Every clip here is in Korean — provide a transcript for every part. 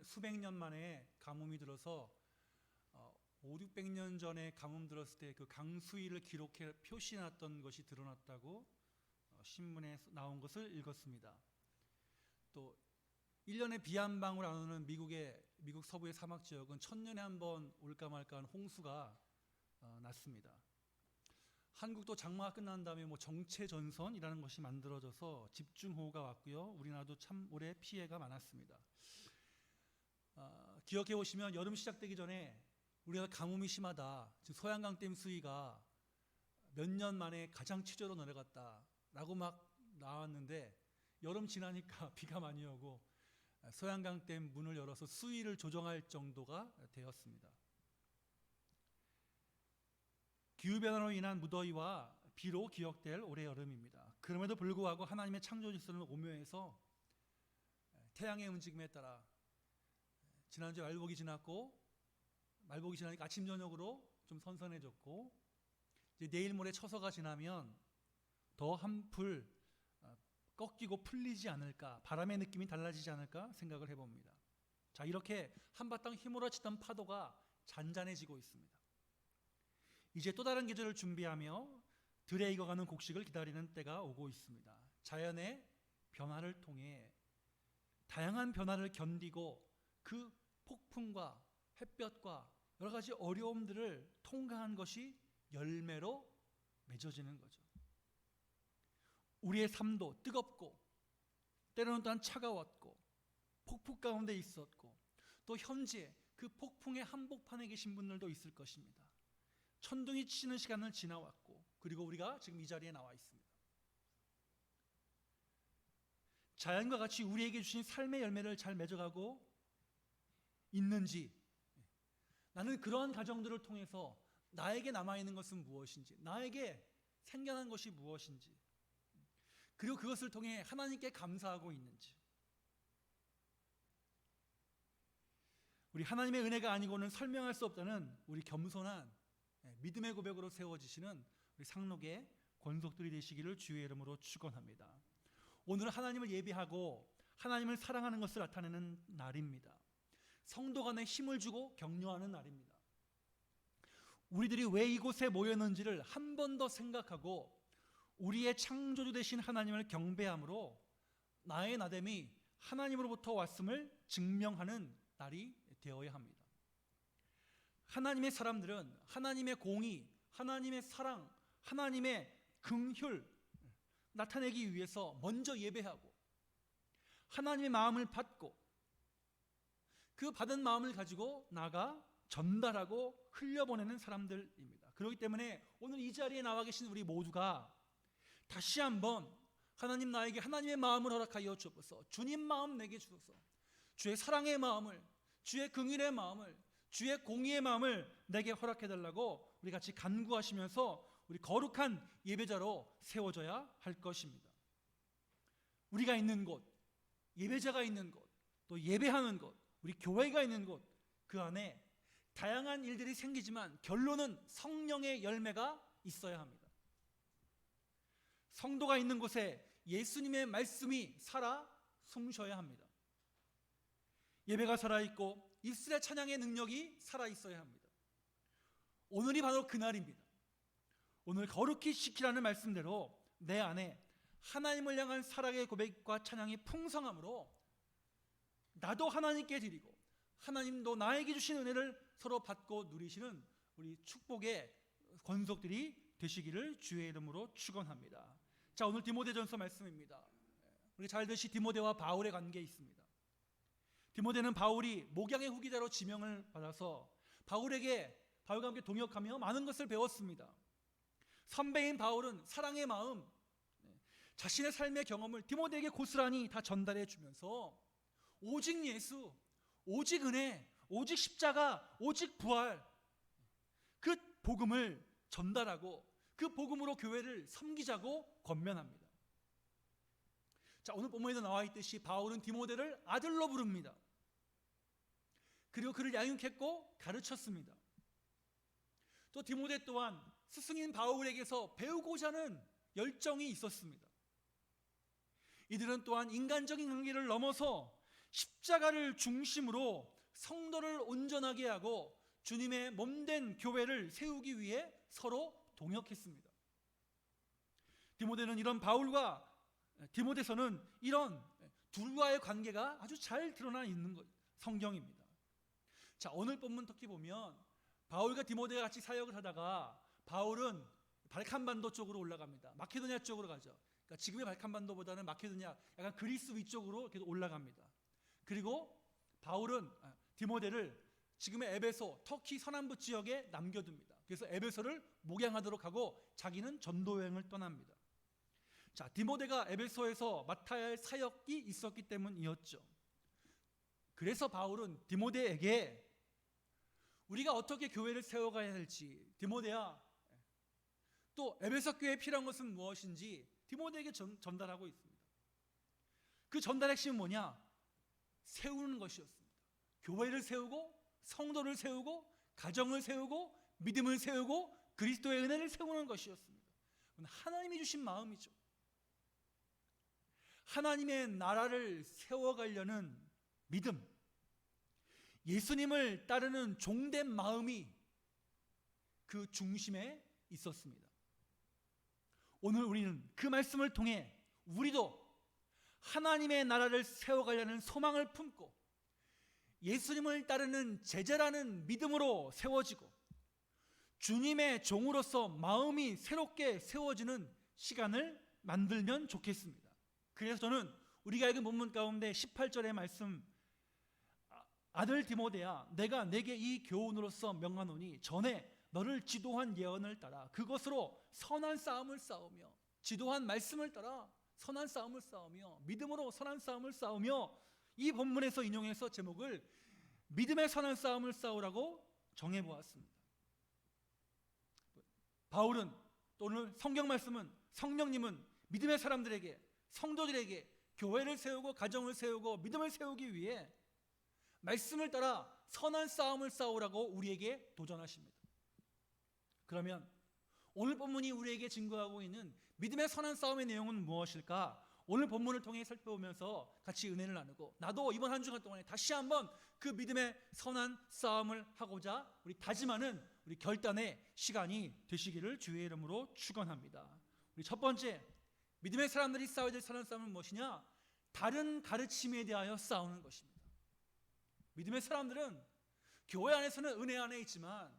수백 년 만에 가뭄이 들어서 5, 600년 전에 가뭄 들었을 때 그 강수위를 기록해 표시해놨던 것이 드러났다고 신문에 나온 것을 읽었습니다. 또 1년에 비 한 방울 안 오는 미국 서부의 사막 지역은 1000년에 한 번 올까 말까 하는 홍수가 났습니다. 한국도 장마가 끝난 다음에 정체전선이라는 것이 만들어져서 집중호우가 왔고요. 우리나라도 참 올해 피해가 많았습니다. 기억해 보시면 여름 시작되기 전에 우리가 가뭄이 심하다, 지금 소양강댐 수위가 몇 년 만에 가장 최저로 내려갔다라고 막 나왔는데 여름 지나니까 비가 많이 오고 소양강댐 문을 열어서 수위를 조정할 정도가 되었습니다. 기후변화로 인한 무더위와 비로 기억될 올해 여름입니다. 그럼에도 불구하고 하나님의 창조 질서는 오묘해서 태양의 움직임에 따라 지난주에 말복이 지나니까 아침 저녁으로 좀 선선해졌고 이제 내일 모레 처서가 지나면 더 한풀 꺾이고 풀리지 않을까, 바람의 느낌이 달라지지 않을까 생각을 해봅니다. 자, 이렇게 한바탕 휘몰아치던 파도가 잔잔해지고 있습니다. 이제 또 다른 계절을 준비하며 들에 익어가는 곡식을 기다리는 때가 오고 있습니다. 자연의 변화를 통해 다양한 변화를 견디고 그 폭풍과 햇볕과 여러 가지 어려움들을 통과한 것이 열매로 맺어지는 거죠. 우리의 삶도 뜨겁고 때로는 또한 차가웠고 폭풍 가운데 있었고 또 현재 그 폭풍의 한복판에 계신 분들도 있을 것입니다. 천둥이 치는 시간을 지나왔고 그리고 우리가 지금 이 자리에 나와 있습니다. 자연과 같이 우리에게 주신 삶의 열매를 잘 맺어가고 있는지, 나는 그러한 과정들을 통해서 나에게 남아있는 것은 무엇인지, 나에게 생겨난 것이 무엇인지, 그리고 그것을 통해 하나님께 감사하고 있는지, 우리 하나님의 은혜가 아니고는 설명할 수 없다는 우리 겸손한 믿음의 고백으로 세워지시는 우리 상록의 권속들이 되시기를 주의 이름으로 축원합니다. 오늘은 하나님을 예배하고 하나님을 사랑하는 것을 나타내는 날입니다. 성도 간에 힘을 주고 격려하는 날입니다. 우리들이 왜 이곳에 모였는지를 한 번 더 생각하고 우리의 창조주 되신 하나님을 경배함으로 나의 나됨이 하나님으로부터 왔음을 증명하는 날이 되어야 합니다. 하나님의 사람들은 하나님의 공의, 하나님의 사랑, 하나님의 긍휼 나타내기 위해서 먼저 예배하고 하나님의 마음을 받고 그 받은 마음을 가지고 나가 전달하고 흘려보내는 사람들입니다. 그렇기 때문에 오늘 이 자리에 나와 계신 우리 모두가 다시 한번 하나님, 나에게 하나님의 마음을 허락하여 주옵소서, 주님 마음 내게 주소서, 주의 사랑의 마음을, 주의 긍휼의 마음을, 주의 공의의 마음을 내게 허락해달라고 우리 같이 간구하시면서 우리 거룩한 예배자로 세워져야 할 것입니다. 우리가 있는 곳, 예배자가 있는 곳, 또 예배하는 곳, 우리 교회가 있는 곳, 그 안에 다양한 일들이 생기지만 결론은 성령의 열매가 있어야 합니다. 성도가 있는 곳에 예수님의 말씀이 살아 숨쉬어야 합니다. 예배가 살아있고 입술의 찬양의 능력이 살아있어야 합니다. 오늘이 바로 그날입니다. 오늘 거룩히 지키라는 말씀대로 내 안에 하나님을 향한 사랑의 고백과 찬양이 풍성함으로 나도 하나님께 드리고 하나님도 나에게 주신 은혜를 서로 받고 누리시는 우리 축복의 권속들이 되시기를 주의 이름으로 축원합니다. 자, 오늘 디모데전서 말씀입니다. 우리 잘 드시 디모데와 바울의 관계에 있습니다. 디모데는 바울이 목양의 후기자로 지명을 받아서 바울과 함께 동역하며 많은 것을 배웠습니다. 선배인 바울은 사랑의 마음, 자신의 삶의 경험을 디모데에게 고스란히 다 전달해 주면서 오직 예수, 오직 은혜, 오직 십자가, 오직 부활, 그 복음을 전달하고 그 복음으로 교회를 섬기자고 권면합니다. 자, 오늘 본문에도 나와 있듯이 바울은 디모데를 아들로 부릅니다. 그리고 그를 양육했고 가르쳤습니다. 또 디모데 또한 스승인 바울에게서 배우고자 하는 열정이 있었습니다. 이들은 또한 인간적인 관계를 넘어서 십자가를 중심으로 성도를 온전하게 하고 주님의 몸된 교회를 세우기 위해 서로 동역했습니다. 디모데는 이런 바울과 디모데서는 이런 둘과의 관계가 아주 잘 드러나 있는 성경입니다. 자, 오늘 본문 특히 보면 바울과 디모데가 같이 사역을 하다가 바울은 발칸반도 쪽으로 올라갑니다. 마케도니아 쪽으로 가죠. 그러니까 지금의 발칸반도보다는 마케도니아 약간 그리스 위쪽으로 계속 올라갑니다. 그리고 바울은 디모데를 지금의 에베소, 터키 서남부 지역에 남겨둡니다. 그래서 에베소를 목양하도록 하고 자기는 전도 여행을 떠납니다. 자, 디모데가 에베소에서 맡아야 할 사역이 있었기 때문이었죠. 그래서 바울은 디모데에게 우리가 어떻게 교회를 세워가야 할지, 디모데야, 또 에베소 교회에 필요한 것은 무엇인지 디모데에게 전달하고 있습니다. 그 전달의 핵심은 뭐냐? 세우는 것이었습니다. 교회를 세우고 성도를 세우고 가정을 세우고 믿음을 세우고 그리스도의 은혜를 세우는 것이었습니다. 하나님이 주신 마음이죠. 하나님의 나라를 세워가려는 믿음, 예수님을 따르는 종된 마음이 그 중심에 있었습니다. 오늘 우리는 그 말씀을 통해 우리도 하나님의 나라를 세워가려는 소망을 품고 예수님을 따르는 제자라는 믿음으로 세워지고 주님의 종으로서 마음이 새롭게 세워지는 시간을 만들면 좋겠습니다. 그래서 저는 우리가 읽은 본문 가운데 18절의 말씀, 아들 디모데야, 내가 내게 이 교훈으로서 명하노니 전에 너를 지도한 예언을 따라 그것으로 선한 싸움을 싸우며, 지도한 말씀을 따라 선한 싸움을 싸우며 믿음으로 선한 싸움을 싸우며, 이 본문에서 인용해서 제목을 믿음의 선한 싸움을 싸우라고 정해보았습니다. 바울은, 또 오늘 성경 말씀은, 성령님은 믿음의 사람들에게, 성도들에게 교회를 세우고 가정을 세우고 믿음을 세우기 위해 말씀을 따라 선한 싸움을 싸우라고 우리에게 도전하십니다. 그러면 오늘 본문이 우리에게 증거하고 있는 믿음의 선한 싸움의 내용은 무엇일까? 오늘 본문을 통해 살펴보면서 같이 은혜를 나누고, 나도 이번 한 주간 동안에 다시 한번 그 믿음의 선한 싸움을 하고자 우리 다짐하는 우리 결단의 시간이 되시기를 주의 이름으로 축원합니다. 우리 첫 번째, 믿음의 사람들이 싸워야 될 선한 싸움은 무엇이냐? 다른 가르침에 대하여 싸우는 것입니다. 믿음의 사람들은 교회 안에서는 은혜 안에 있지만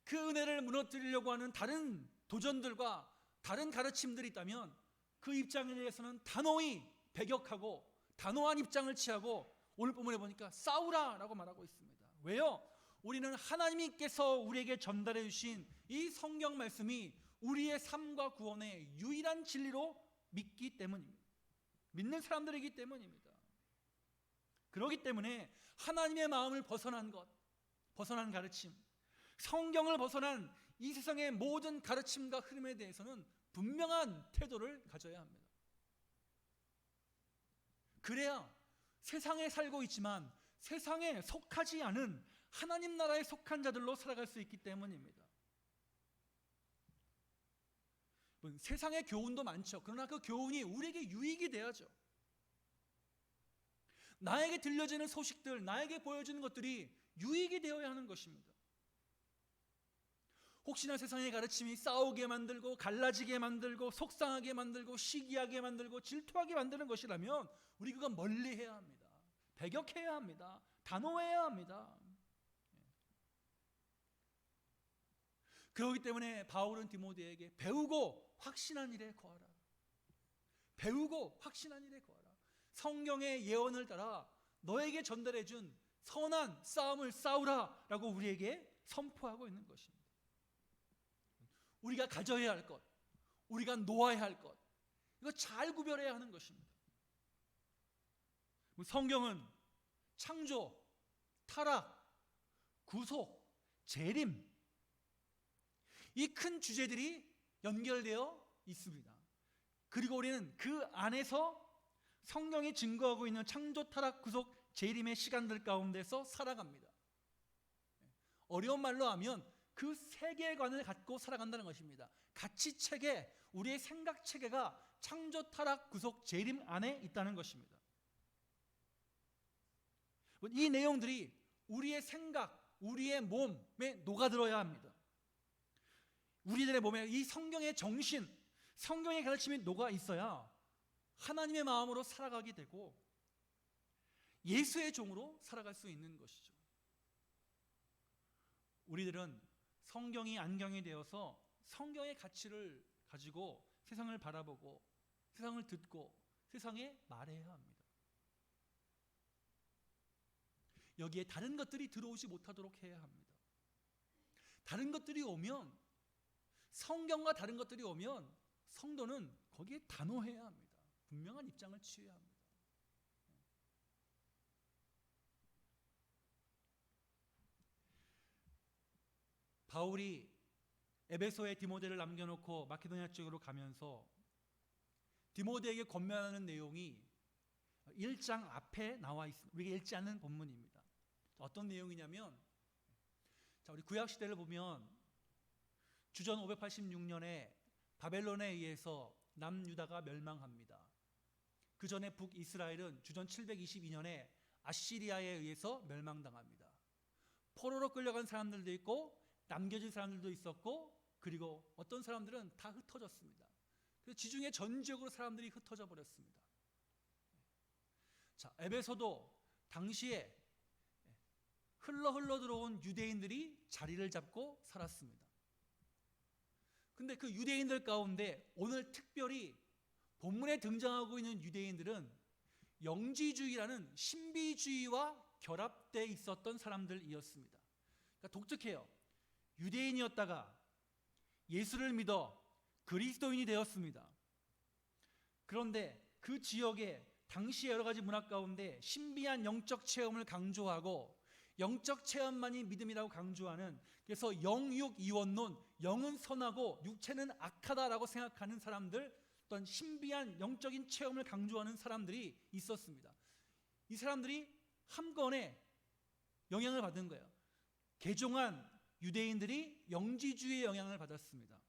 그 은혜를 무너뜨리려고 하는 다른 도전들과 다른 가르침들이 있다면 그 입장에 대해서는 단호히 배격하고 단호한 입장을 취하고 오늘 본문에 보니까 싸우라라고 말하고 있습니다. 왜요? 우리는 하나님께서 우리에게 전달해 주신 이 성경 말씀이 우리의 삶과 구원의 유일한 진리로 믿기 때문입니다. 믿는 사람들이기 때문입니다. 그렇기 때문에 하나님의 마음을 벗어난 것, 벗어난 가르침, 성경을 벗어난 이 세상의 모든 가르침과 흐름에 대해서는 분명한 태도를 가져야 합니다. 그래야 세상에 살고 있지만 세상에 속하지 않은 하나님 나라에 속한 자들로 살아갈 수 있기 때문입니다. 세상의 교훈도 많죠. 그러나 그 교훈이 우리에게 유익이 돼야죠. 나에게 들려지는 소식들, 나에게 보여지는 것들이 유익이 되어야 하는 것입니다. 혹시나 세상의 가르침이 싸우게 만들고 갈라지게 만들고 속상하게 만들고 시기하게 만들고 질투하게 만드는 것이라면 우리 그건 멀리해야 합니다. 배격해야 합니다. 단호해야 합니다. 그렇기 때문에 바울은 디모데에게 배우고 확신한 일에 거하라. 배우고 확신한 일에 거하라. 성경의 예언을 따라 너에게 전달해 준 선한 싸움을 싸우라 라고 우리에게 선포하고 있는 것입니다. 우리가 가져야 할 것, 우리가 놓아야 할 것, 이거 잘 구별해야 하는 것입니다. 성경은 창조, 타락, 구속, 재림, 이 큰 주제들이 연결되어 있습니다. 그리고 우리는 그 안에서 성경이 증거하고 있는 창조, 타락, 구속, 재림의 시간들 가운데서 살아갑니다. 어려운 말로 하면 그 세계관을 갖고 살아간다는 것입니다. 가치체계, 우리의 생각체계가 창조, 타락, 구속, 재림 안에 있다는 것입니다. 이 내용들이 우리의 생각, 우리의 몸에 녹아들어야 합니다. 우리들의 몸에 이 성경의 정신, 성경의 가르침이 녹아 있어야 하나님의 마음으로 살아가게 되고 예수의 종으로 살아갈 수 있는 것이죠. 우리들은 성경이 안경이 되어서 성경의 가치를 가지고 세상을 바라보고 세상을 듣고 세상에 말해야 합니다. 여기에 다른 것들이 들어오지 못하도록 해야 합니다. 다른 것들이 오면, 성경과 다른 것들이 오면 성도는 거기에 단호해야 합니다. 분명한 입장을 취해야 합니다. 바울이 에베소에 디모데를 남겨놓고 마케도니아 쪽으로 가면서 디모데에게 권면하는 내용이 1장 앞에 나와 있습니다. 우리가 읽지 않는 본문입니다. 어떤 내용이냐면, 우리 구약 시대를 보면 주전 586년에 바벨론에 의해서 남유다가 멸망합니다. 그 전에 북이스라엘은 주전 722년에 아시리아에 의해서 멸망당합니다. 포로로 끌려간 사람들도 있고 남겨진 사람들도 있었고, 그리고 어떤 사람들은 다 흩어졌습니다. 그래서 지중해 전 지역으로 사람들이 흩어져 버렸습니다. 자, 에베소도 당시에 흘러 들어온 유대인들이 자리를 잡고 살았습니다. 근데 그 유대인들 가운데 오늘 특별히 본문에 등장하고 있는 유대인들은 영지주의라는 신비주의와 결합되어 있었던 사람들이었습니다. 그러니까 독특해요. 유대인이었다가 예수를 믿어 그리스도인이 되었습니다. 그런데 그 지역에 당시 여러 가지 문화 가운데 신비한 영적 체험을 강조하고 영적 체험만이 믿음이라고 강조하는, 그래서 영육이원론, 영은 선하고 육체는 악하다라고 생각하는 사람들, 어떤 신비한 영적인 체험을 강조하는 사람들이 있었습니다. 이 사람들이 한꺼번에 영향을 받은 거예요. 개종한 유대인들이 영지주의의 영향을 받았습니다.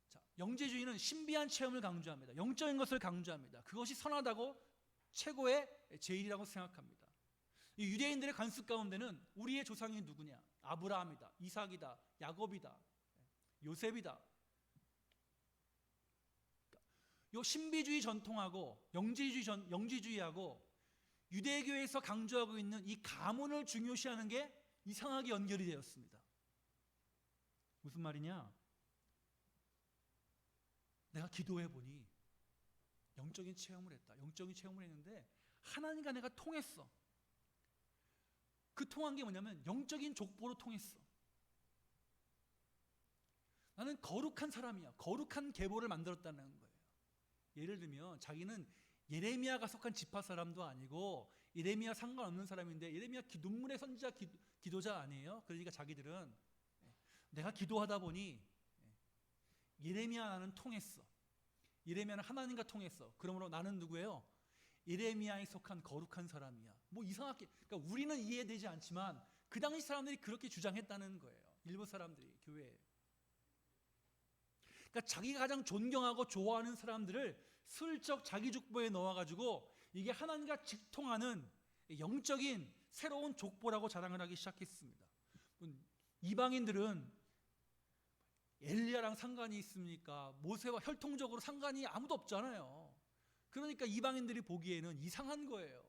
자, 영지주의는 신비한 체험을 강조합니다. 영적인 것을 강조합니다. 그것이 선하다고 최고의 제일이라고 생각합니다. 이 유대인들의 관습 가운데는 우리의 조상이 누구냐? 아브라함이다, 이삭이다, 야곱이다, 요셉이다. 요 신비주의 전통하고 영지주의하고 유대교에서 강조하고 있는 이 가문을 중요시하는 게 이상하게 연결이 되었습니다. 무슨 말이냐? 내가 기도해 보니 영적인 체험을 했다. 영적인 체험을 했는데 하나님과 내가 통했어. 그 통한 게 뭐냐면 영적인 족보로 통했어. 나는 거룩한 사람이야. 거룩한 계보를 만들었다는 거예요. 예를 들면 자기는 예레미야가 속한 지파 사람도 아니고 예레미야 상관없는 사람인데, 예레미야 눈물의 선지자 기도자 아니에요. 그러니까 자기들은 내가 기도하다 보니 예레미야 나는 통했어. 예레미야는 하나님과 통했어. 그러므로 나는 누구예요? 예레미야에 속한 거룩한 사람이야. 뭐 이상하게, 그러니까 우리는 이해되지 않지만 그 당시 사람들이 그렇게 주장했다는 거예요. 일부 사람들이 교회에. 그러니까 자기가 가장 존경하고 좋아하는 사람들을 슬쩍 자기 족보에 넣어가지고 이게 하나님과 직통하는 영적인 새로운 족보라고 자랑을 하기 시작했습니다. 이방인들은 엘리야랑 상관이 있습니까? 모세와 혈통적으로 상관이 아무도 없잖아요. 그러니까 이방인들이 보기에는 이상한 거예요.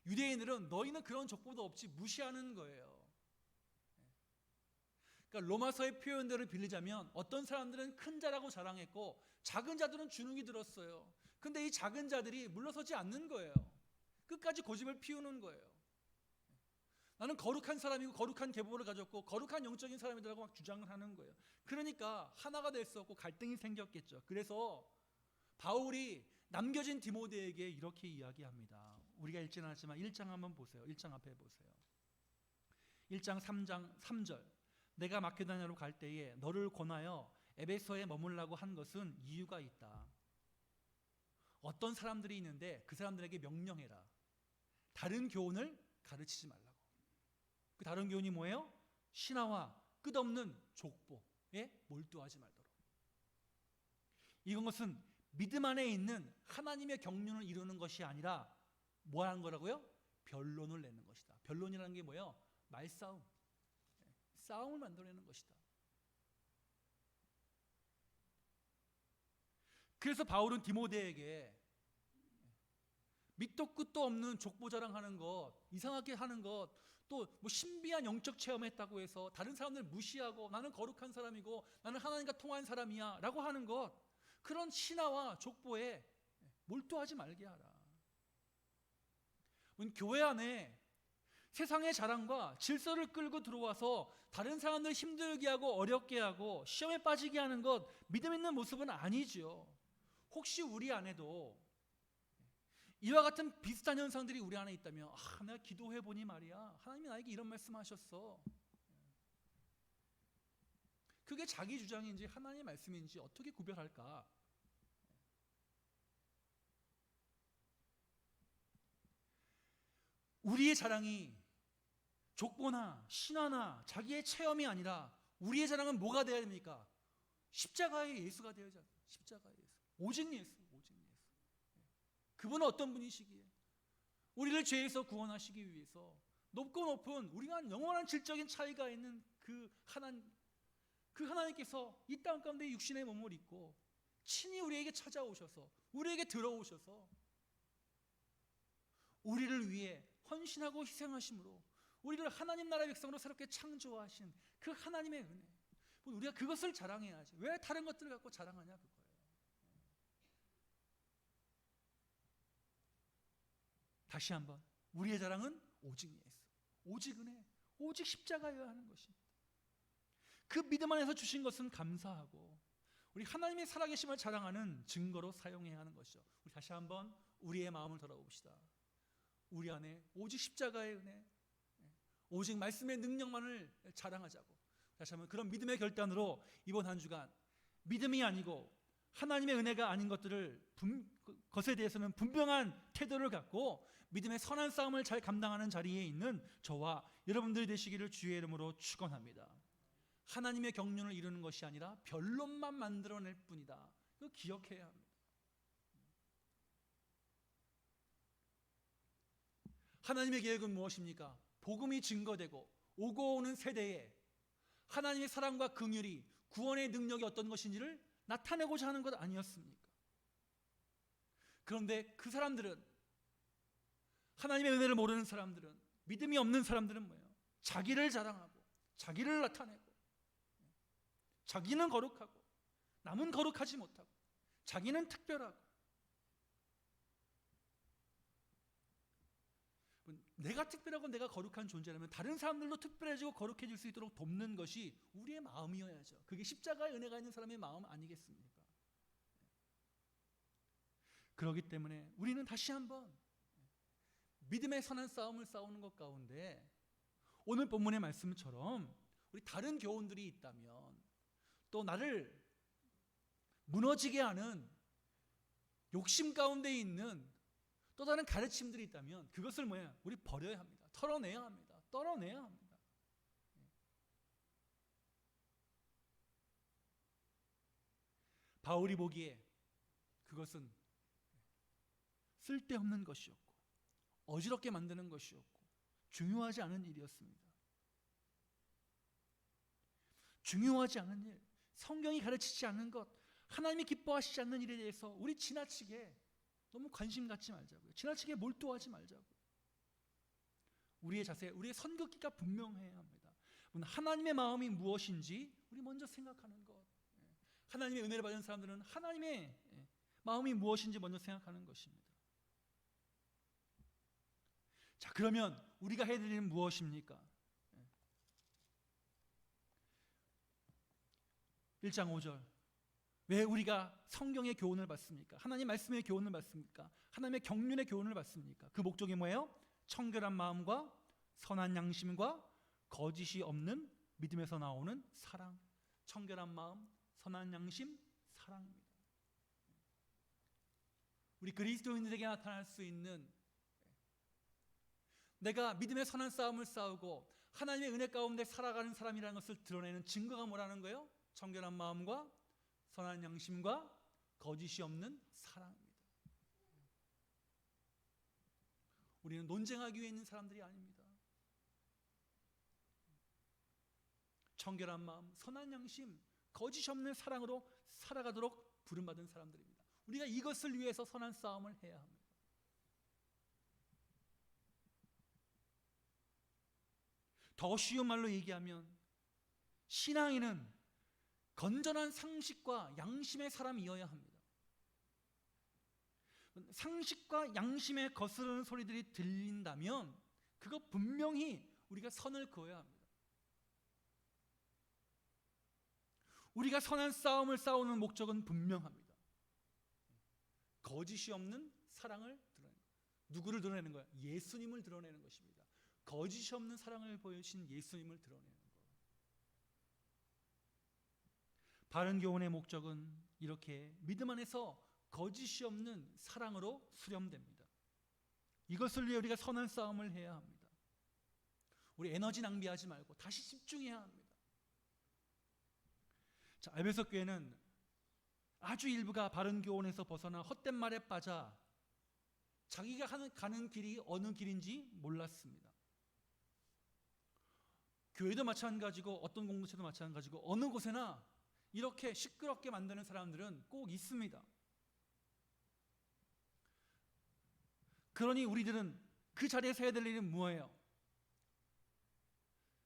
유대인들은 너희는 그런 족보도 없이 무시하는 거예요. 그러니까 로마서의 표현대로 빌리자면 어떤 사람들은 큰 자라고 자랑했고 작은 자들은 주눅이 들었어요. 근데 이 작은 자들이 물러서지 않는 거예요. 끝까지 고집을 피우는 거예요. 나는 거룩한 사람이고 거룩한 계보를 가졌고 거룩한 영적인 사람이라고 막 주장을 하는 거예요. 그러니까 하나가 될 수 없고 갈등이 생겼겠죠. 그래서 바울이 남겨진 디모데에게 이렇게 이야기합니다. 우리가 읽지는 않았지만 1장 한번 보세요. 1장 앞에 보세요. 1장 3장 3절. 내가 마케도니아로 갈 때에 너를 권하여 에베소에 머물라고 한 것은 이유가 있다. 어떤 사람들이 있는데 그 사람들에게 명령해라. 다른 교훈을 가르치지 말라고. 그 다른 교훈이 뭐예요? 신화와 끝없는 족보에 몰두하지 말도록. 이것은 믿음 안에 있는 하나님의 경륜을 이루는 것이 아니라 뭐 하는 거라고요? 변론을 내는 것이다. 변론이라는 게 뭐예요? 말싸움, 싸움을 만들어내는 것이다. 그래서 바울은 디모데에게 밑도 끝도 없는 족보 자랑하는 것, 이상하게 하는 것, 또 뭐 신비한 영적 체험했다고 해서 다른 사람들 무시하고 나는 거룩한 사람이고 나는 하나님과 통한 사람이야 라고 하는 것, 그런 신화와 족보에 몰두하지 말게 하라. 교회 안에 세상의 자랑과 질서를 끌고 들어와서 다른 사람들 힘들게 하고 어렵게 하고 시험에 빠지게 하는 것, 믿음 있는 모습은 아니죠. 혹시 우리 안에도 이와 같은 비슷한 현상들이 우리 안에 있다면, 내가 기도해 보니 말이야, 하나님이 나에게 이런 말씀하셨어. 그게 자기 주장인지 하나님의 말씀인지 어떻게 구별할까? 우리의 자랑이 족보나 신화나 자기의 체험이 아니라 우리의 자랑은 뭐가 되어야 됩니까? 십자가의 예수가 되어야지 않습니까? 십자가의 예수, 오직 예수, 오직 예수. 그분은 어떤 분이시기에 우리를 죄에서 구원하시기 위해서 높고 높은 우리가 영원한 질적인 차이가 있는 그 하나님께서 이 땅 가운데 육신의 몸을 입고 친히 우리에게 찾아오셔서 우리에게 들어오셔서 우리를 위해 헌신하고 희생하심으로 우리를 하나님 나라의 백성으로 새롭게 창조하신 그 하나님의 은혜, 우리가 그것을 자랑해야지. 왜 다른 것들을 갖고 자랑하냐, 그거예요. 다시 한번, 우리의 자랑은 오직 예수, 오직 은혜, 오직 십자가여야 하는 것입니다. 그 믿음 안에서 주신 것은 감사하고 우리 하나님의 살아계심을 자랑하는 증거로 사용해야 하는 것이죠. 우리 다시 한번 우리의 마음을 돌아봅시다. 우리 안에 오직 십자가의 은혜, 오직 말씀의 능력만을 자랑하자고. 다시 한번 그런 믿음의 결단으로 이번 한 주간 믿음이 아니고 하나님의 은혜가 아닌 것에 대해서는 분명한 태도를 갖고 믿음의 선한 싸움을 잘 감당하는 자리에 있는 저와 여러분들이 되시기를 주의 이름으로 축원합니다. 하나님의 경륜을 이루는 것이 아니라 변론만 만들어낼 뿐이다. 이거 기억해야 합니다. 하나님의 계획은 무엇입니까? 복음이 증거되고 오고 오는 세대에 하나님의 사랑과 긍휼이, 구원의 능력이 어떤 것인지를 나타내고자 하는 것 아니었습니까? 그런데 그 사람들은, 하나님의 은혜를 모르는 사람들은, 믿음이 없는 사람들은 뭐예요? 자기를 자랑하고 자기를 나타내고 자기는 거룩하고 남은 거룩하지 못하고 자기는 특별하고, 내가 특별하고 내가 거룩한 존재라면 다른 사람들도 특별해지고 거룩해질 수 있도록 돕는 것이 우리의 마음이어야죠. 그게 십자가의 은혜가 있는 사람의 마음 아니겠습니까? 그렇기 때문에 우리는 다시 한번 믿음의 선한 싸움을 싸우는 것 가운데 오늘 본문의 말씀처럼 우리 다른 교훈들이 있다면, 또 나를 무너지게 하는 욕심 가운데 있는 또 다른 가르침들이 있다면 그것을 우리 버려야 합니다. 털어내야 합니다. 떨어내야 합니다. 바울이 보기에 그것은 쓸데없는 것이었고 어지럽게 만드는 것이었고 중요하지 않은 일이었습니다. 중요하지 않은 일, 성경이 가르치지 않는 것, 하나님이 기뻐하시지 않는 일에 대해서 우리 지나치게 너무 관심 갖지 말자고요. 지나치게 몰두하지 말자고요. 우리의 자세, 우리의 선긋기가 분명해야 합니다. 하나님의 마음이 무엇인지 우리 먼저 생각하는 것. 하나님의 은혜를 받은 사람들은 하나님의 마음이 무엇인지 먼저 생각하는 것입니다. 자, 그러면 우리가 해야 될 일은 무엇입니까? 1장 5절. 왜 우리가 성경의 교훈을 받습니까? 하나님 말씀의 교훈을 받습니까? 하나님의 경륜의 교훈을 받습니까? 그 목적이 뭐예요? 청결한 마음과 선한 양심과 거짓이 없는 믿음에서 나오는 사랑. 청결한 마음, 선한 양심, 사랑입니다. 우리 그리스도인들에게 나타날 수 있는, 내가 믿음의 선한 싸움을 싸우고 하나님의 은혜 가운데 살아가는 사람이라는 것을 드러내는 증거가 뭐라는 거예요? 청결한 마음과 선한 양심과 거짓이 없는 사랑입니다. 우리는 논쟁하기 위해 있는 사람들이 아닙니다. 청결한 마음, 선한 양심, 거짓 없는 사랑으로 살아가도록 부름받은 사람들입니다. 우리가 이것을 위해서 선한 싸움을 해야 합니다. 더 쉬운 말로 얘기하면 신앙인은 건전한 상식과 양심의 사람이어야 합니다. 상식과 양심에 거스르는 소리들이 들린다면 그거 분명히 우리가 선을 그어야 합니다. 우리가 선한 싸움을 싸우는 목적은 분명합니다. 거짓이 없는 사랑을 드러내는 것. 누구를 드러내는 거야? 예수님을 드러내는 것입니다. 거짓이 없는 사랑을 보여주신 예수님을 드러내는 것. 바른 교훈의 목적은 이렇게 믿음 안에서 거짓이 없는 사랑으로 수렴됩니다. 이것을 위해 우리가 선한 싸움을 해야 합니다. 우리 에너지 낭비하지 말고 다시 집중해야 합니다. 자, 에베소 교회는 아주 일부가 바른 교훈에서 벗어나 헛된 말에 빠져 자기가 가는 길이 어느 길인지 몰랐습니다. 교회도 마찬가지고 어떤 공동체도 마찬가지고 어느 곳에나 이렇게 시끄럽게 만드는 사람들은 꼭 있습니다. 그러니 우리들은 그 자리에서 해야 될 일은 뭐예요?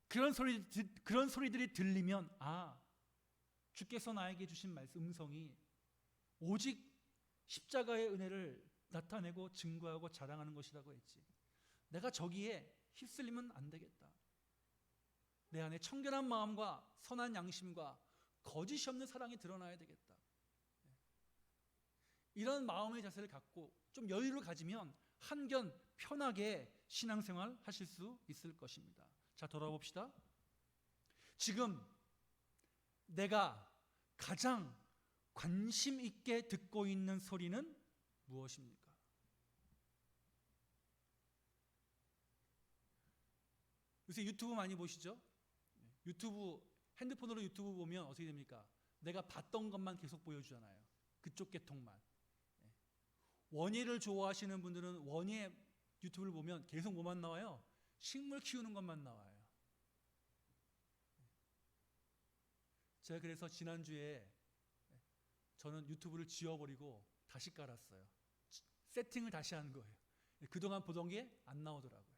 그런 소리들이 들리면 주께서 나에게 주신 음성이 오직 십자가의 은혜를 나타내고 증거하고 자랑하는 것이라고 했지. 내가 저기에 휩쓸리면 안 되겠다. 내 안에 청결한 마음과 선한 양심과 거짓이 없는 사랑이 드러나야 되겠다. 이런 마음의 자세를 갖고 좀 여유를 가지면 한견 편하게 신앙생활 하실 수 있을 것입니다. 자, 돌아봅시다. 지금 내가 가장 관심 있게 듣고 있는 소리는 무엇입니까? 요새 유튜브 많이 보시죠? 핸드폰으로 유튜브 보면 어떻게 됩니까? 내가 봤던 것만 계속 보여주잖아요. 그쪽 계통만. 원예를 좋아하시는 분들은 원예 유튜브를 보면 계속 뭐만 나와요? 식물 키우는 것만 나와요. 제가 그래서 지난주에 저는 유튜브를 지워버리고 다시 깔았어요. 세팅을 다시 한 거예요. 그동안 보던 게 안 나오더라고요.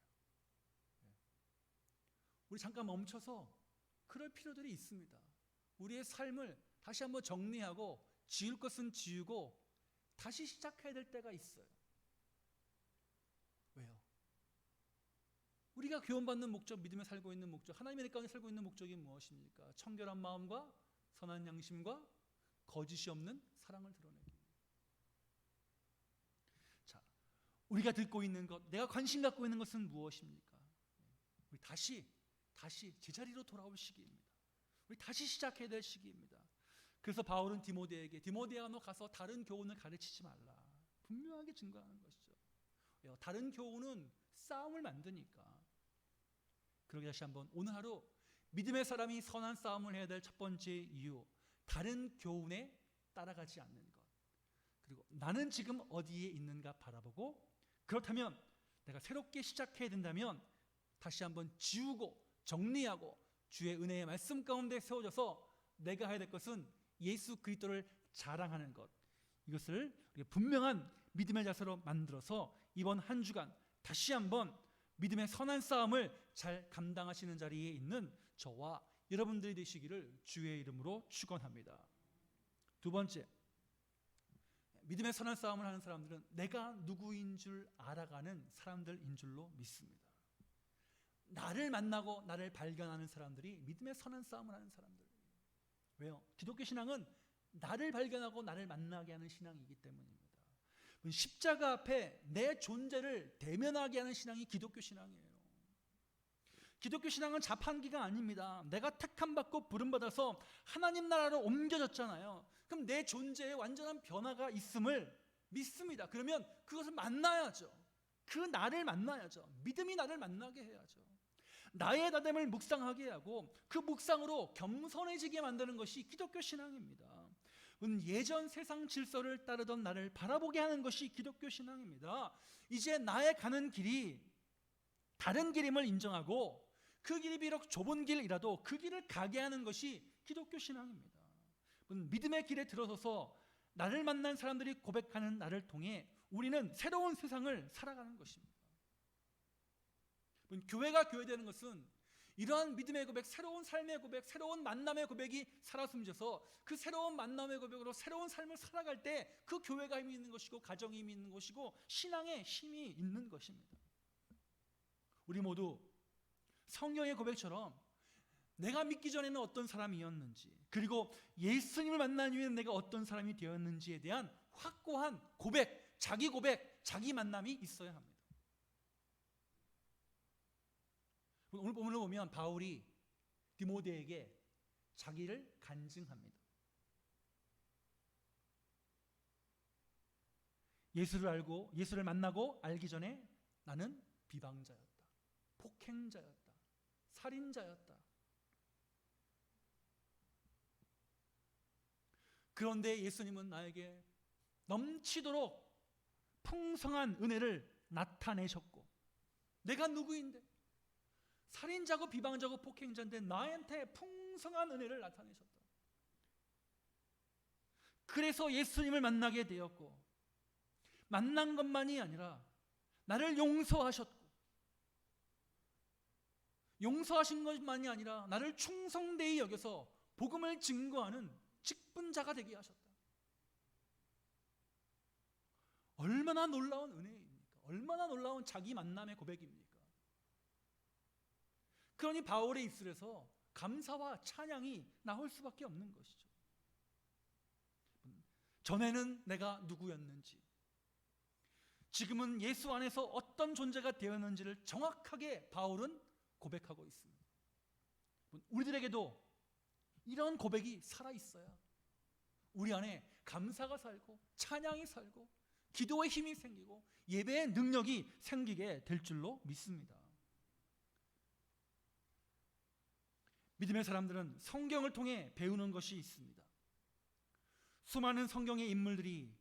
우리 잠깐 멈춰서 그럴 필요들이 있습니다. 우리의 삶을 다시 한번 정리하고 지울 것은 지우고 다시 시작해야 될 때가 있어요. 왜요? 우리가 구원받는 목적, 믿음에 살고 있는 목적, 하나님의 가운데 살고 있는 목적이 무엇입니까? 청결한 마음과 선한 양심과 거짓이 없는 사랑을 드러내기. 자, 우리가 듣고 있는 것, 내가 관심 갖고 있는 것은 무엇입니까? 우리 다시 제자리로 돌아올 시기입니다. 우리 다시 시작해야 될 시기입니다. 그래서 바울은 디모데야 너 가서 다른 교훈을 가르치지 말라. 분명하게 증거하는 것이죠. 다른 교훈은 싸움을 만드니까. 그러기 다시 한번 오늘 하루 믿음의 사람이 선한 싸움을 해야 될 첫 번째 이유, 다른 교훈에 따라가지 않는 것. 그리고 나는 지금 어디에 있는가 바라보고, 그렇다면 내가 새롭게 시작해야 된다면 다시 한번 지우고 정리하고 주의 은혜의 말씀 가운데 세워져서 내가 해야 될 것은 예수 그리스도를 자랑하는 것. 이것을 분명한 믿음의 자세로 만들어서 이번 한 주간 다시 한번 믿음의 선한 싸움을 잘 감당하시는 자리에 있는 저와 여러분들이 되시기를 주의 이름으로 축원합니다. 두 번째, 믿음의 선한 싸움을 하는 사람들은 내가 누구인 줄 알아가는 사람들인 줄로 믿습니다. 나를 만나고 나를 발견하는 사람들이 믿음의 선한 싸움을 하는 사람들. 왜요? 기독교 신앙은 나를 발견하고 나를 만나게 하는 신앙이기 때문입니다. 십자가 앞에 내 존재를 대면하게 하는 신앙이 기독교 신앙이에요. 기독교 신앙은 자판기가 아닙니다. 내가 택함받고 부름받아서 하나님 나라로 옮겨졌잖아요. 그럼 내 존재에 완전한 변화가 있음을 믿습니다. 그러면 그것을 만나야죠. 그 나를 만나야죠. 믿음이 나를 만나게 해야죠. 나의 나됨을 묵상하게 하고 그 묵상으로 겸손해지게 만드는 것이 기독교 신앙입니다. 예전 세상 질서를 따르던 나를 바라보게 하는 것이 기독교 신앙입니다. 이제 나의 가는 길이 다른 길임을 인정하고 그 길이 비록 좁은 길이라도 그 길을 가게 하는 것이 기독교 신앙입니다. 믿음의 길에 들어서서 나를 만난 사람들이 고백하는 나를 통해 우리는 새로운 세상을 살아가는 것입니다. 교회가 교회되는 것은 이러한 믿음의 고백, 새로운 삶의 고백, 새로운 만남의 고백이 살아 숨져서 그 새로운 만남의 고백으로 새로운 삶을 살아갈 때 그 교회가 힘이 있는 것이고 가정이 힘이 있는 것이고 신앙의 힘이 있는 것입니다. 우리 모두 성경의 고백처럼 내가 믿기 전에는 어떤 사람이었는지, 그리고 예수님을 만난 이후에 내가 어떤 사람이 되었는지에 대한 확고한 고백, 자기 만남이 있어야 합니다. 오늘 본문을 보면 바울이 디모데에게 자기를 간증합니다. 예수를 만나고 알기 전에 나는 비방자였다, 폭행자였다, 살인자였다. 그런데 예수님은 나에게 넘치도록 풍성한 은혜를 나타내셨고, 내가 누구인데, 살인자고 비방자고 폭행자인데 나한테 풍성한 은혜를 나타내셨다. 그래서 예수님을 만나게 되었고, 만난 것만이 아니라 나를 용서하셨고, 용서하신 것만이 아니라 나를 충성되이 여겨서 복음을 증거하는 직분자가 되게 하셨다. 얼마나 놀라운 은혜입니까? 얼마나 놀라운 자기 만남의 고백입니까? 그러니 바울의 입술에서 감사와 찬양이 나올 수밖에 없는 것이죠. 전에는 내가 누구였는지, 지금은 예수 안에서 어떤 존재가 되었는지를 정확하게 바울은 고백하고 있습니다. 우리들에게도 이런 고백이 살아있어야 우리 안에 감사가 살고 찬양이 살고 기도의 힘이 생기고 예배의 능력이 생기게 될 줄로 믿습니다. 믿음의 사람들은 성경을 통해 배우는 것이 있습니다. 수많은 성경의 인물들이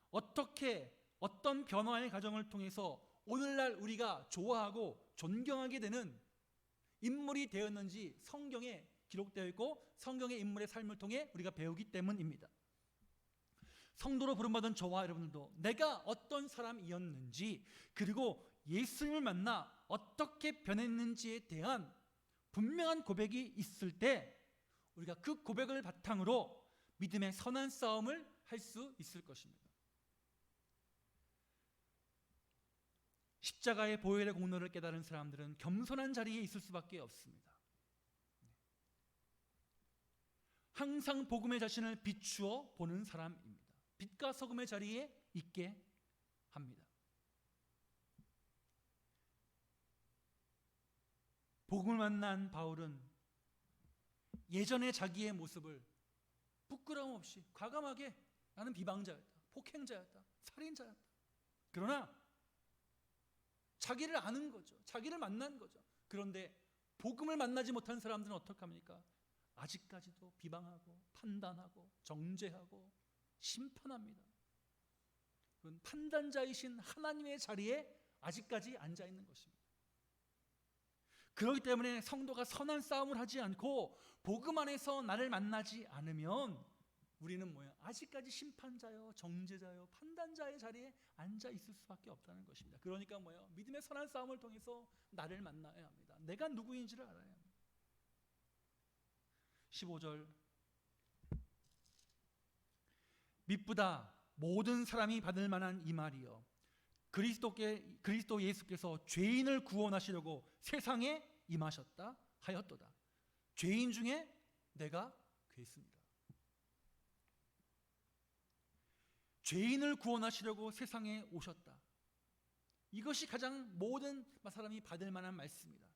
어떤 변화의 과정을 통해서 오늘날 우리가 좋아하고 존경하게 되는 인물이 되었는지 성경에 기록되어 있고, 성경의 인물의 삶을 통해 우리가 배우기 때문입니다. 성도로 부름받은 저와 여러분들도 내가 어떤 사람이었는지, 그리고 예수님을 만나 어떻게 변했는지에 대한 분명한 고백이 있을 때 우리가 그 고백을 바탕으로 믿음의 선한 싸움을 할 수 있을 것입니다. 십자가의 보혈의 공로를 깨달은 사람들은 겸손한 자리에 있을 수밖에 없습니다. 항상 복음의 자신을 비추어 보는 사람입니다. 빛과 소금의 자리에 있게 합니다. 복음을 만난 바울은 예전의 자기의 모습을 부끄러움 없이 과감하게 나는 비방자였다, 폭행자였다, 살인자였다. 그러나 자기를 아는 거죠. 자기를 만난 거죠. 그런데 복음을 만나지 못한 사람들은 어떡합니까? 아직까지도 비방하고 판단하고 정죄하고 심판합니다. 그건 판단자이신 하나님의 자리에 아직까지 앉아 있는 것입니다. 그렇기 때문에 성도가 선한 싸움을 하지 않고 복음 안에서 나를 만나지 않으면 우리는 뭐예요? 아직까지 심판자요, 정죄자요, 판단자의 자리에 앉아 있을 수밖에 없다는 것입니다. 그러니까 뭐예요? 믿음의 선한 싸움을 통해서 나를 만나야 합니다. 내가 누구인지를 알아야 합니다. 15절, 미쁘다 모든 사람이 받을 만한 이 말이요, 그리스도 예수께서 죄인을 구원하시려고 세상에 임하셨다 하였도다. 죄인 중에 내가 괴수니라. 죄인을 구원하시려고 세상에 오셨다. 이것이 가장 모든 사람이 받을 만한 말씀이다.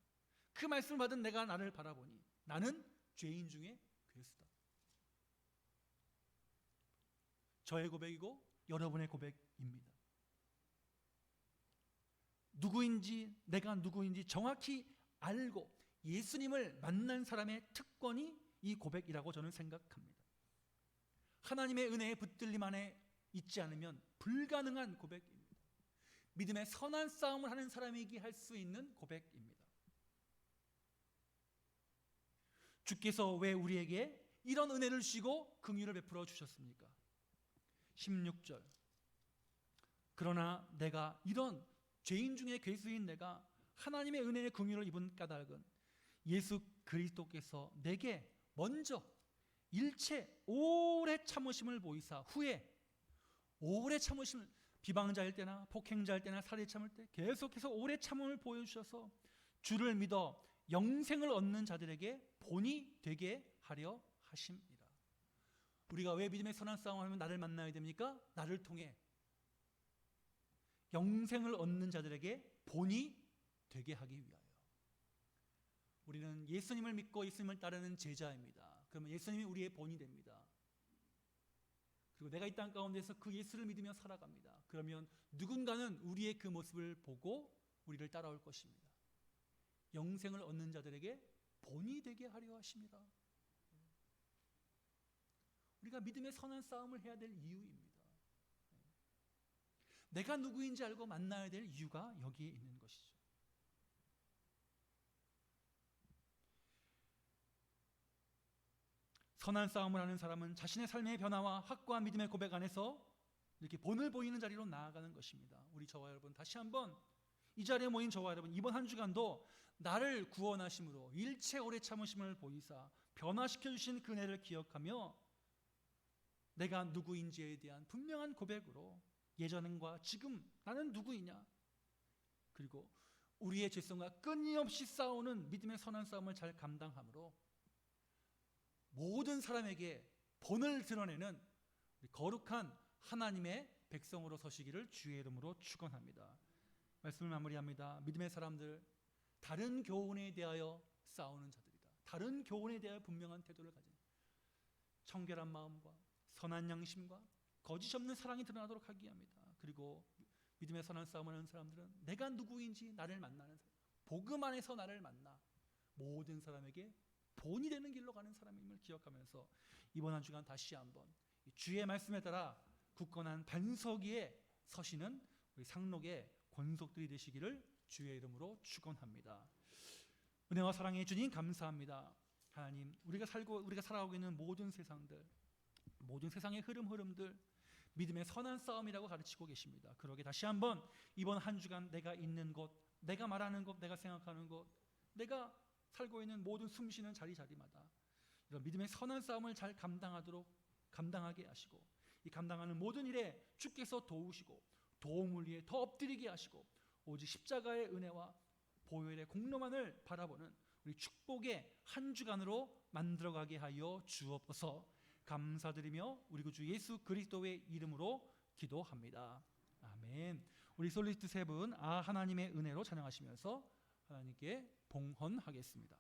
그 말씀을 받은 내가 나를 바라보니 나는 죄인 중에 괴수다. 저의 고백이고 여러분의 고백입니다. 누구인지, 내가 누구인지 정확히 알고 예수님을 만난 사람의 특권이 이 고백이라고 저는 생각합니다. 하나님의 은혜의 붙들림 안에 있지 않으면 불가능한 고백입니다. 믿음의 선한 싸움을 하는 사람에게 할 수 있는 고백입니다. 주께서 왜 우리에게 이런 은혜를 주시고 긍휼을 베풀어 주셨습니까? 16절. 그러나 내가 이런 죄인 중에 괴수인 내가 하나님의 은혜의 긍휼을 입은 까닭은 예수 그리스도께서 내게 먼저 일체 오래 참으심을 보이사 후에 오래 참으심을, 비방자일 때나 폭행자일 때나 살인 참을 때 계속해서 오래 참음을 보여주셔서 주를 믿어 영생을 얻는 자들에게 본이 되게 하려 하심이라. 우리가 왜 믿음의 선한 싸움을 하면 나를 만나야 됩니까? 나를 통해 영생을 얻는 자들에게 본이 되게 하기 위하여. 우리는 예수님을 믿고 예수님을 따르는 제자입니다. 그러면 예수님이 우리의 본이 됩니다. 그리고 내가 이 땅 가운데서 그 예수를 믿으며 살아갑니다. 그러면 누군가는 우리의 그 모습을 보고 우리를 따라올 것입니다. 영생을 얻는 자들에게 본이 되게 하려 하십니다. 우리가 믿음의 선한 싸움을 해야 될 이유입니다. 내가 누구인지 알고 만나야 될 이유가 여기에 있는 것이죠. 선한 싸움을 하는 사람은 자신의 삶의 변화와 확고한 믿음의 고백 안에서 이렇게 본을 보이는 자리로 나아가는 것입니다. 우리 저와 여러분 다시 한번 이 자리에 모인 저와 여러분 이번 한 주간도 나를 구원하심으로 일체 오래 참으심을 보이사 변화시켜 주신 그 은혜를 기억하며 내가 누구인지에 대한 분명한 고백으로 예전과 지금 나는 누구이냐, 그리고 우리의 죄성과 끊임없이 싸우는 믿음의 선한 싸움을 잘 감당함으로 모든 사람에게 본을 드러내는 거룩한 하나님의 백성으로 서시기를 주의 이름으로 축원합니다. 말씀을 마무리합니다. 믿음의 사람들, 다른 교훈에 대하여 싸우는 자들이다. 다른 교훈에 대하여 분명한 태도를 가진 청결한 마음과 선한 양심과 거짓 없는 사랑이 드러나도록 하기 위함이다. 그리고 믿음의 선한 싸움을 하는 사람들은 내가 누구인지 나를 만나는 사람, 복음 안에서 나를 만나 모든 사람에게 본이 되는 길로 가는 사람임을 기억하면서 이번 한 주간 다시 한번 주의 말씀에 따라 굳건한 반석 위에 서시는 우리 상록의 권속들이 되시기를 주의 이름으로 축원합니다. 은혜와 사랑의 주님 감사합니다. 하나님, 우리가 살아가고 있는 모든 세상들, 모든 세상의 흐름들 믿음의 선한 싸움이라고 가르치고 계십니다. 그러게 다시 한번 이번 한 주간 내가 있는 곳, 내가 말하는 곳, 내가 생각하는 곳, 내가 살고 있는 모든 숨쉬는 자리마다 이런 믿음의 선한 싸움을 잘 감당하게 하시고 이 감당하는 모든 일에 주께서 도우시고 도움을 위해 더 엎드리게 하시고 오직 십자가의 은혜와 보혈의 공로만을 바라보는 우리 축복의 한 주간으로 만들어가게 하여 주옵소서. 감사드리며 우리 구주 예수 그리스도의 이름으로 기도합니다. 아멘. 우리 솔리스트 세 분 하나님의 은혜로 찬양하시면서 하나님께 봉헌하겠습니다.